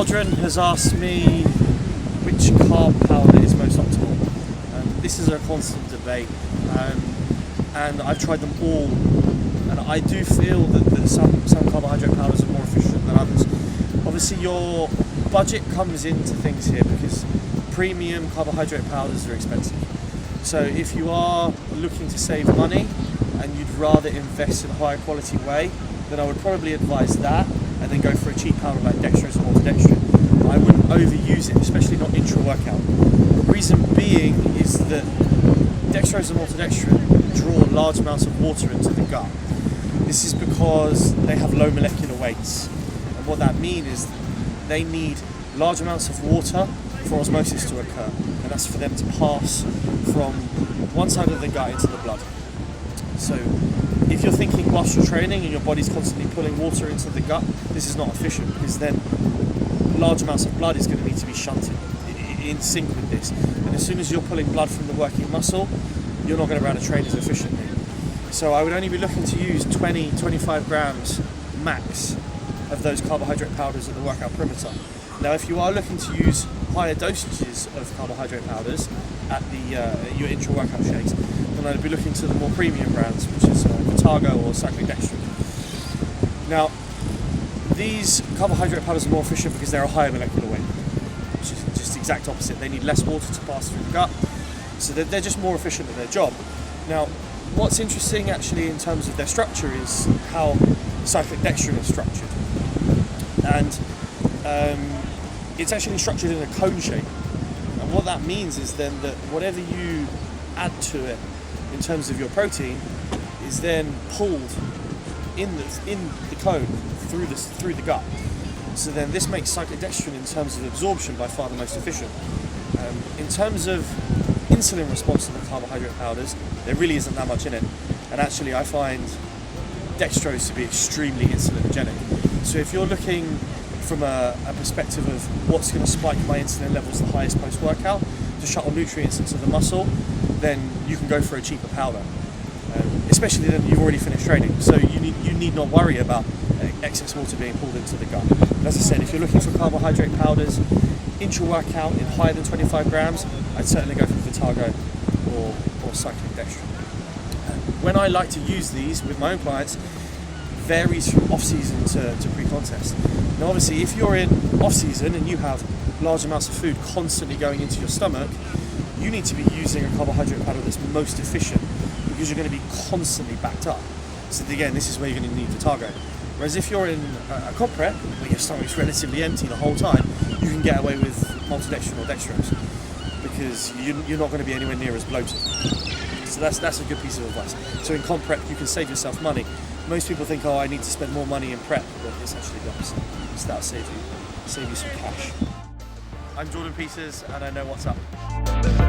Audrey has asked me which carb powder is most optimal. This is a constant debate, and I've tried them all, and I do feel that some carbohydrate powders are more efficient than others. Obviously your budget comes into things here because premium carbohydrate powders are expensive. So if you are looking to save money and you'd rather invest in a higher quality whey, then I would probably advise that and then go for a cheap powder like dextrose or maltodextrin. I wouldn't overuse it, especially not intra-workout. The reason being is that dextrose and maltodextrin draw large amounts of water into the gut. This is because they have low molecular weights, and what that means is they need large amounts of water for osmosis to occur, and that's for them to pass from one side of the gut into the blood. So if you're thinking whilst you're training and your body's constantly pulling water into the gut, this is not efficient, because then large amounts of blood is going to need to be shunted in sync with this. And as soon as you're pulling blood from the working muscle, you're not going to be able to train as efficiently. So I would only be looking to use 20-25 grams max of those carbohydrate powders at the workout perimeter. Now if you are looking to use higher dosages of carbohydrate powders at your intra-workout shakes, then I'd be looking to the more premium brands, which is Vitargo or cyclic dextrin. Now these carbohydrate powders are more efficient because they're a higher molecular weight, which is just the exact opposite. They need less water to pass through the gut, so they're just more efficient at their job. Now what's interesting actually in terms of their structure is how cyclic dextrin is structured, and it's actually structured in a cone shape. And what that means is then that whatever you add to it in terms of your protein is then pulled in the cone through the gut. So then this makes cyclic dextrin in terms of absorption by far the most efficient. In terms of insulin response to the carbohydrate powders, there really isn't that much in it, and actually I find dextrose to be extremely insulinogenic. So if you're looking from a perspective of what's going to spike my insulin levels the highest post-workout to shuttle nutrients into the muscle, then you can go for a cheaper powder, especially then you've already finished training, so you need not worry about excess water being pulled into the gut. And as I said, if you're looking for carbohydrate powders intra-workout in higher than 25 grams, I'd certainly go for Vitargo or cyclic dextrin. When I like to use these with my own clients, varies from off-season to pre-contest. Now obviously if you're in off-season and you have large amounts of food constantly going into your stomach, you need to be using a carbohydrate powder that's most efficient, because you're going to be constantly backed up. So again, this is where you're going to need Vitargo. Whereas if you're in a comp prep where your stomach's relatively empty the whole time, you can get away with maltodextrin or dextrose, because you're not going to be anywhere near as bloated. So that's a good piece of advice. So in comp prep you can save yourself money. Most people think, oh, I need to spend more money in prep, but it's actually the opposite. So that'll save you some cash. I'm Jordan Peters, and I know what's up.